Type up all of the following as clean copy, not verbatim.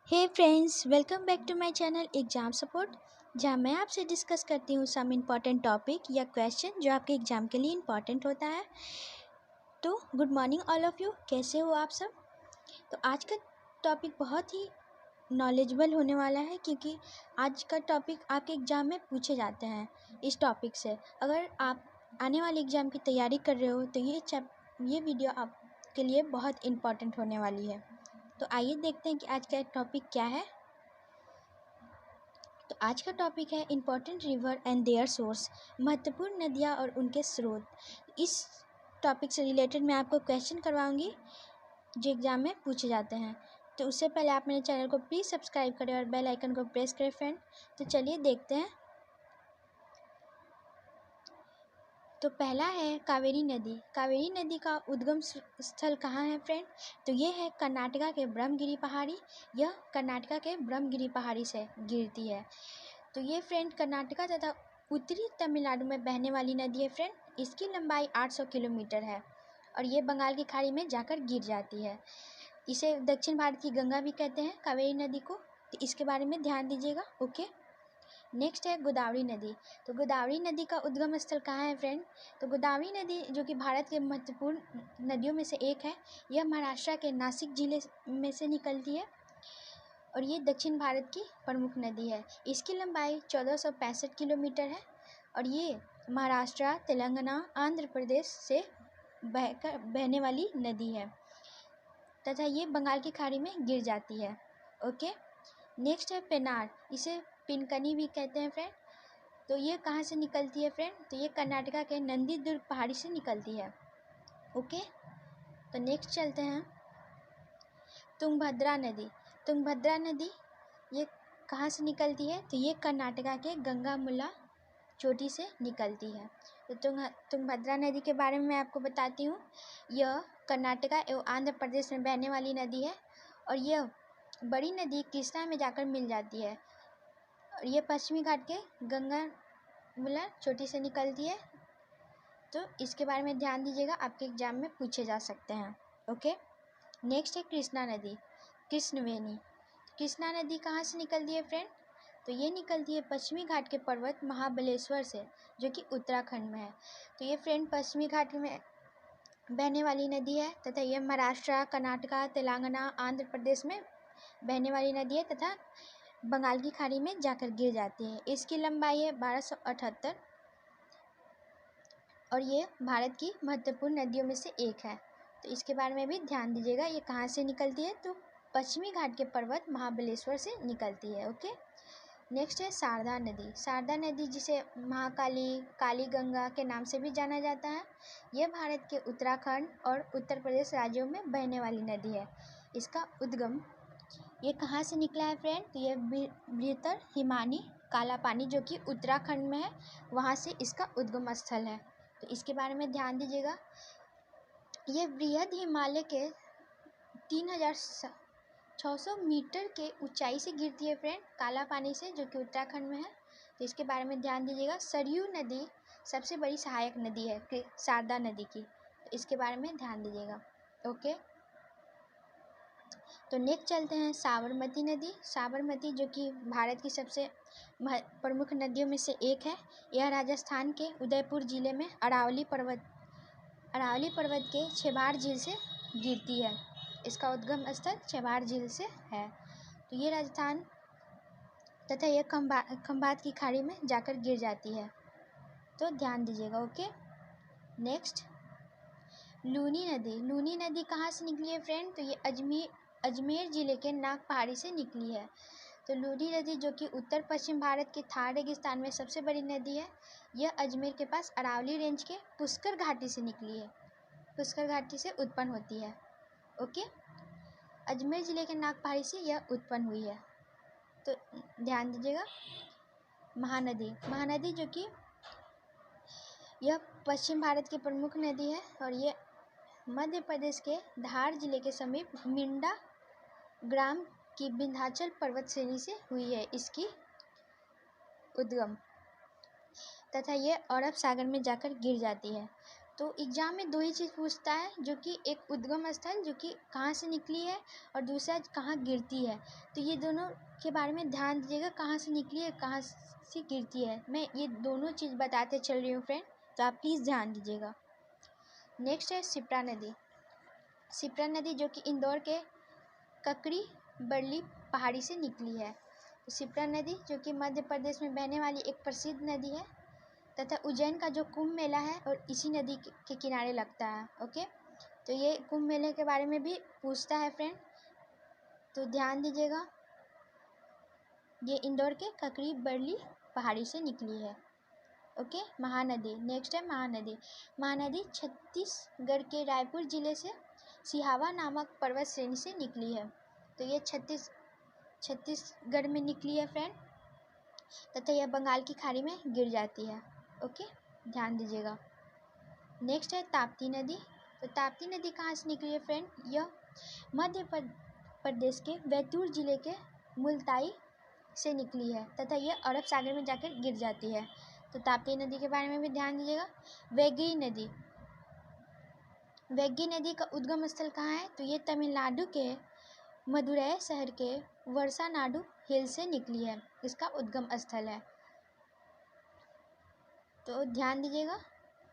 Hey friends, welcome back to my channel exam support, जहां मैं आपसे डिस्कस करती हूँ सम इम्पॉर्टेंट टॉपिक या क्वेश्चन जो आपके एग्ज़ाम के लिए इम्पॉर्टेंट होता है। तो good morning all of you, कैसे हो आप सब। तो आज का टॉपिक बहुत ही नॉलेजेबल होने वाला है, क्योंकि आज का टॉपिक आपके एग्ज़ाम में पूछे जाते हैं। इस टॉपिक से अगर आप आने वाले एग्ज़ाम की तैयारी कर रहे हो तो ये वीडियो आपके लिए बहुत इम्पॉर्टेंट होने वाली है। तो आइए देखते हैं कि आज का टॉपिक क्या है। तो आज का टॉपिक है important river and their source, महत्वपूर्ण नदियाँ और उनके स्रोत। इस टॉपिक से रिलेटेड मैं आपको क्वेश्चन करवाऊंगी जो एग्ज़ाम में पूछे जाते हैं। तो उससे पहले आप मेरे चैनल को प्लीज़ सब्सक्राइब करें और बेल आइकन को प्रेस करें फ्रेंड। तो चलिए देखते हैं। तो पहला है कावेरी नदी। कावेरी नदी का उद्गम स्थल कहाँ है फ्रेंड? तो ये है कर्नाटका के ब्रह्मगिरी पहाड़ी। यह कर्नाटका के ब्रह्मगिरी पहाड़ी से गिरती है। तो ये फ्रेंड कर्नाटका तथा उत्तरी तमिलनाडु में बहने वाली नदी है फ्रेंड। इसकी लंबाई 800 किलोमीटर है और ये बंगाल की खाड़ी में जाकर गिर जाती है। इसे दक्षिण भारत की गंगा भी कहते हैं कावेरी नदी को। तो इसके बारे में ध्यान दीजिएगा। ओके, नेक्स्ट है गोदावरी नदी। तो गोदावरी नदी का उद्गम स्थल कहाँ है फ्रेंड? तो गोदावरी नदी जो कि भारत के महत्वपूर्ण नदियों में से एक है, यह महाराष्ट्र के नासिक जिले में से निकलती है और ये दक्षिण भारत की प्रमुख नदी है। इसकी लंबाई 1465 किलोमीटर है और ये महाराष्ट्र, तेलंगाना, आंध्र प्रदेश से बहने वाली नदी है तथा ये बंगाल की खाड़ी में गिर जाती है। ओके, नेक्स्ट है पेनार। इसे पिनकनी भी कहते हैं फ्रेंड। तो ये कहाँ से निकलती है फ्रेंड? तो ये कर्नाटका के नंदी दुर्ग पहाड़ी से निकलती है। ओके, तो नेक्स्ट चलते हैं तुंगभद्रा नदी। तुंगभद्रा नदी ये कहाँ से निकलती है? तो ये कर्नाटका के गंगामुल्ला चोटी से निकलती है। तो तुंगभद्रा नदी के बारे में मैं आपको बताती हूँ। यह कर्नाटका एवं आंध्र प्रदेश में बहने वाली नदी है और यह बड़ी नदी कृष्णा में जाकर मिल जाती है और ये पश्चिमी घाट के गंगामुल्ला चोटी से निकलती है। तो इसके बारे में ध्यान दीजिएगा, आपके एग्जाम में पूछे जा सकते हैं। ओके, नेक्स्ट है कृष्णा नदी, कृष्णवेणी। कृष्णा नदी कहाँ से निकलती है फ्रेंड? तो ये निकलती है पश्चिमी घाट के पर्वत महाबलेश्वर से, जो कि उत्तराखंड में है। तो ये फ्रेंड पश्चिमी घाट में बहने वाली नदी है तथा यह महाराष्ट्र, कर्नाटका, तेलंगाना, आंध्र प्रदेश में बहने वाली नदी है तथा बंगाल की खाड़ी में जाकर गिर जाती है। इसकी लंबाई है 1278 और ये भारत की महत्वपूर्ण नदियों में से एक है। तो इसके बारे में भी ध्यान दीजिएगा, ये कहाँ से निकलती है? तो पश्चिमी घाट के पर्वत महाबलेश्वर से निकलती है। ओके, नेक्स्ट है शारदा नदी। शारदा नदी जिसे महाकाली, काली गंगा के नाम से भी जाना जाता है, यह भारत के उत्तराखंड और उत्तर प्रदेश राज्यों में बहने वाली नदी है। इसका उद्गम ये कहाँ से निकला है फ्रेंड? तो ये बृहत्तर हिमानी काला पानी जो कि उत्तराखंड में है, वहाँ से इसका उद्गम स्थल है। तो इसके बारे में ध्यान दीजिएगा। ये बृहद हिमालय के 3600 मीटर के ऊंचाई से गिरती है फ्रेंड, काला पानी से, जो कि उत्तराखंड में है। तो इसके बारे में ध्यान दीजिएगा। सरयू नदी सबसे बड़ी सहायक नदी है शारदा नदी की। तो इसके बारे में ध्यान दीजिएगा। ओके, तो नेक्स्ट चलते हैं साबरमती नदी। साबरमती जो कि भारत की सबसे प्रमुख नदियों में से एक है। यह राजस्थान के उदयपुर जिले में अरावली पर्वत के छेबाड़ झील से गिरती है। इसका उद्गम स्थल छेबाड़ झील से है। तो ये राजस्थान तथा यह खंभात की खाड़ी में जाकर गिर जाती है। तो ध्यान दीजिएगा। ओके, नेक्स्ट लूनी नदी। लूनी नदी कहाँ से निकली है फ्रेंड? तो ये अजमेर जिले के नाग पहाड़ी से निकली है। तो लूनी नदी जो कि उत्तर पश्चिम भारत के थार रेगिस्तान में सबसे बड़ी नदी है, यह अजमेर के पास अरावली रेंज के पुष्कर घाटी से निकली है, पुष्कर घाटी से उत्पन्न होती है। ओके, अजमेर जिले के नाग पहाड़ी से यह उत्पन्न हुई है। तो ध्यान दीजिएगा। महानदी जो कि यह पश्चिम भारत की प्रमुख नदी है और ये मध्य प्रदेश के धार जिले के समीप मिंडा ग्राम की विंध्याचल पर्वत श्रेणी से हुई है इसकी उद्गम तथा यह अरब सागर में जाकर गिर जाती है। तो एग्ज़ाम में दो ही चीज़ पूछता है, जो कि एक उद्गम स्थल जो कि कहाँ से निकली है और दूसरा कहाँ गिरती है। तो ये दोनों के बारे में ध्यान दीजिएगा, कहाँ से निकली है कहाँ से गिरती है। मैं ये दोनों चीज़ बताते चल रही हूँ फ्रेंड, तो आप प्लीज़ ध्यान दीजिएगा। नेक्स्ट है शिप्रा नदी। शिप्रा नदी जो कि इंदौर के ककड़ी बरली पहाड़ी से निकली है। तो शिप्रा नदी जो कि मध्य प्रदेश में बहने वाली एक प्रसिद्ध नदी है तथा उज्जैन का जो कुंभ मेला है और इसी नदी के किनारे लगता है। ओके, तो ये कुंभ मेले के बारे में भी पूछता है फ्रेंड, तो ध्यान दीजिएगा। ये इंदौर के ककड़ी बरली पहाड़ी से निकली है। ओके, महानदी। नेक्स्ट है महानदी। महानदी छत्तीसगढ़ के रायपुर जिले से सिहावा नामक पर्वत श्रेणी से निकली है। तो ये छत्तीसगढ़ में निकली है फ्रेंड, तथा यह बंगाल की खाड़ी में गिर जाती है। ओके, ध्यान दीजिएगा। नेक्स्ट है ताप्ती नदी। तो ताप्ती नदी कहाँ से निकली है फ्रेंड? यह मध्य प्रदेश के बैतूल जिले के मुल्ताई से निकली है तथा यह अरब सागर में जाकर गिर जाती है। तो ताप्ती नदी के बारे में भी ध्यान दीजिएगा। वैगई नदी। वैगई नदी का उद्गम स्थल कहाँ है? तो ये तमिलनाडु के मदुरै शहर के वर्सानाडु हिल से निकली है, इसका उद्गम स्थल है, तो ध्यान दीजिएगा।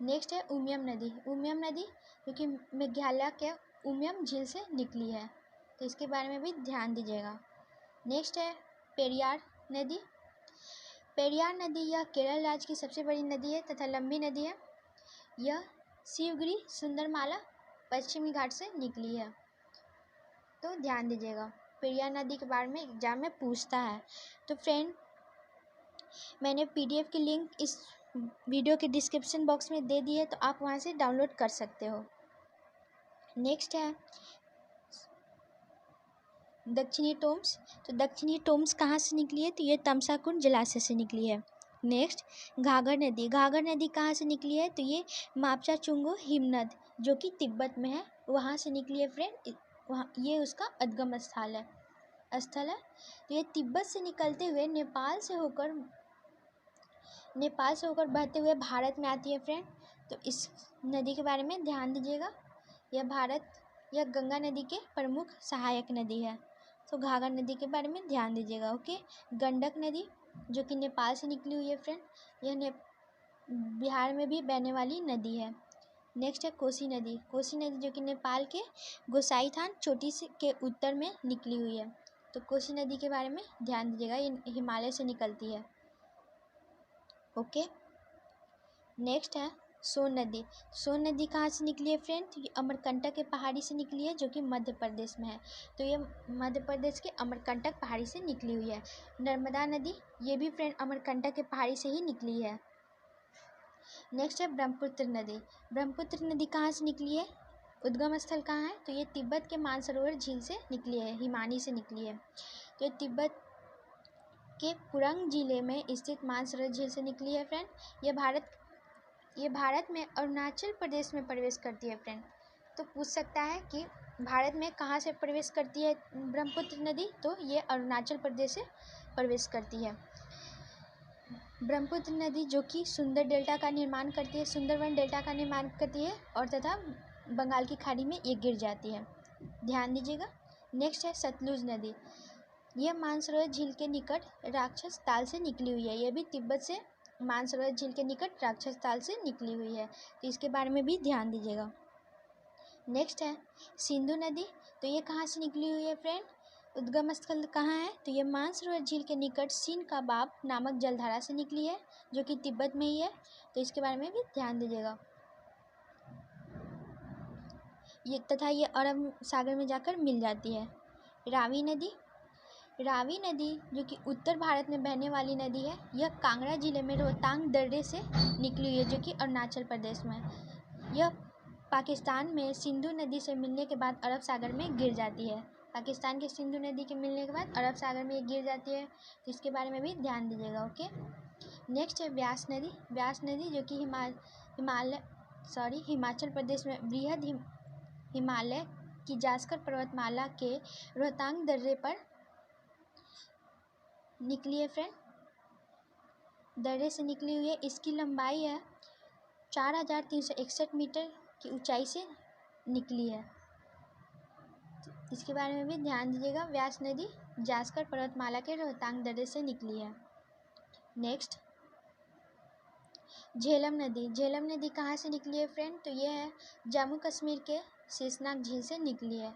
नेक्स्ट है उमियम नदी। उमियम नदी जो कि मेघालय के उमियम झील से निकली है, तो इसके बारे में भी ध्यान दीजिएगा। नेक्स्ट है पेरियार नदी। पेरियार नदी यह केरल राज्य की सबसे बड़ी नदी है तथा लंबी नदी है। यह शिवगिरी सुंदरमाला पश्चिमी घाट से निकली है, तो ध्यान दीजिएगा। पेरियार नदी के बारे में एग्जाम में पूछता है। तो फ्रेंड, मैंने पीडीएफ की लिंक इस वीडियो के डिस्क्रिप्शन बॉक्स में दे दी है, तो आप वहां से डाउनलोड कर सकते हो। नेक्स्ट है दक्षिणी टोम्स। तो दक्षिणी टोम्स कहाँ से निकली है? तो ये तमसाकुंड जलाशय से निकली है। नेक्स्ट घाघर नदी। घाघर नदी कहाँ से निकली है? तो ये मापचा चुंगो हिमनद जो कि तिब्बत में है, वहाँ से निकली है फ्रेंड। वहाँ ये उसका उद्गम स्थल है। तो ये तिब्बत से निकलते हुए नेपाल से होकर बहते हुए भारत में आती है फ्रेंड। तो इस नदी के बारे में ध्यान दीजिएगा। यह गंगा नदी के प्रमुख सहायक नदी है। तो घाघर नदी के बारे में ध्यान दीजिएगा। ओके, गंडक नदी जो कि नेपाल से निकली हुई है फ्रेंड, यह बिहार में भी बहने वाली नदी है। नेक्स्ट है कोसी नदी। कोसी नदी जो कि नेपाल के गोसाईथान चोटी से के उत्तर में निकली हुई है। तो कोसी नदी के बारे में ध्यान दीजिएगा, ये हिमालय से निकलती है। ओके, नेक्स्ट है सोन नदी। सोन नदी कहाँ से निकली है फ्रेंड? तो ये अमरकंटक के पहाड़ी से निकली है जो कि मध्य प्रदेश में है। तो ये मध्य प्रदेश के अमरकंटक पहाड़ी से निकली हुई है। नर्मदा नदी, ये भी फ्रेंड अमरकंटक के पहाड़ी से ही निकली है। नेक्स्ट है ब्रह्मपुत्र नदी। ब्रह्मपुत्र नदी कहाँ से निकली है? उद्गम स्थल कहाँ है? तो ये तिब्बत के मानसरोवर झील से निकली है, हिमानी से निकली है। तो ये तिब्बत के कुरंग जिले में स्थित मानसरोवर झील से निकली है फ्रेंड। ये भारत में अरुणाचल प्रदेश में प्रवेश करती है फ्रेंड। तो पूछ सकता है कि भारत में कहाँ से प्रवेश करती है ब्रह्मपुत्र नदी? तो ये अरुणाचल प्रदेश से प्रवेश करती है। ब्रह्मपुत्र नदी जो कि सुंदरवन डेल्टा का निर्माण करती है और तथा बंगाल की खाड़ी में ये गिर जाती है, ध्यान दीजिएगा। नेक्स्ट है सतलुज नदी। यह मानसरोवर झील के निकट राक्षस ताल से निकली हुई है। यह भी तिब्बत से मानसरोवर झील के निकट राक्षस ताल से निकली हुई है, तो इसके बारे में भी ध्यान दीजिएगा। नेक्स्ट है सिंधु नदी। तो ये कहाँ से निकली हुई है फ्रेंड? उद्गम स्थल कहाँ है? तो ये मानसरोवर झील के निकट सिन का बाब नामक जलधारा से निकली है जो कि तिब्बत में ही है, तो इसके बारे में भी ध्यान दीजिएगा। ये अरब सागर में जाकर मिल जाती है। रावी नदी जो कि उत्तर भारत में बहने वाली नदी है, यह कांगड़ा जिले में रोहतांग दर्रे से निकली हुई है जो कि अरुणाचल प्रदेश में है। यह पाकिस्तान में सिंधु नदी से मिलने के बाद अरब सागर में गिर जाती है। पाकिस्तान के सिंधु नदी के मिलने के बाद अरब सागर में ये गिर जाती है, तो इसके बारे में भी ध्यान दीजिएगा। ओके, नेक्स्ट है व्यास नदी। व्यास नदी जो कि हिमाचल प्रदेश में बृहद हिमालय की जास्कर पर्वतमाला के रोहतांग दर्रे पर निकली है फ्रेंड, दर्रे से निकली हुई है। इसकी लंबाई है 4,361 मीटर की ऊंचाई से निकली है। इसके बारे में भी ध्यान दीजिएगा। व्यास नदी जास्कर पर्वतमाला के रोहतांग दर्रे से निकली है। नेक्स्ट, झेलम नदी। झेलम नदी कहाँ से निकली है फ्रेंड? तो ये है जम्मू कश्मीर के शेषनाग झील से निकली है।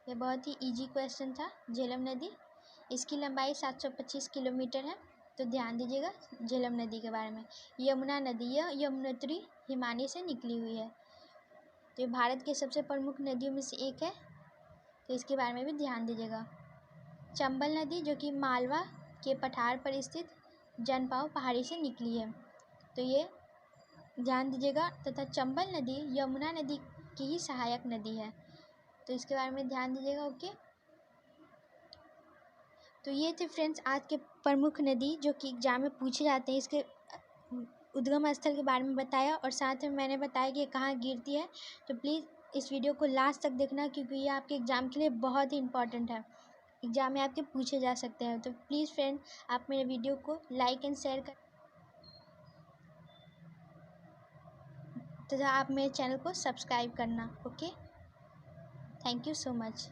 ये बहुत ही इजी क्वेश्चन था। झेलम नदी, इसकी लंबाई 725 किलोमीटर है। तो ध्यान दीजिएगा झेलम नदी के बारे में। यमुना नदी, यह यमुनोत्री हिमानी से निकली हुई है। तो ये भारत के सबसे प्रमुख नदियों में से एक है, तो इसके बारे में भी ध्यान दीजिएगा। चंबल नदी, जो कि मालवा के पठार पर स्थित जनपाव पहाड़ी से निकली है। तो ये ध्यान दीजिएगा। तथा चंबल नदी यमुना नदी की ही सहायक नदी है, तो इसके बारे में ध्यान दीजिएगा। ओके, तो ये थे फ्रेंड्स आज के प्रमुख नदी जो कि एग्जाम में पूछे जाते हैं। इसके उद्गम स्थल के बारे में बताया और साथ में मैंने बताया कि ये कहाँ गिरती है। तो प्लीज़ इस वीडियो को लास्ट तक देखना, क्योंकि ये आपके एग्ज़ाम के लिए बहुत ही इंपॉर्टेंट है। एग्ज़ाम में आपके पूछे जा सकते हैं। तो प्लीज़ फ्रेंड, आप मेरे वीडियो को लाइक एंड शेयर कर तथा आप मेरे चैनल को सब्सक्राइब करना। Okay, thank you so much.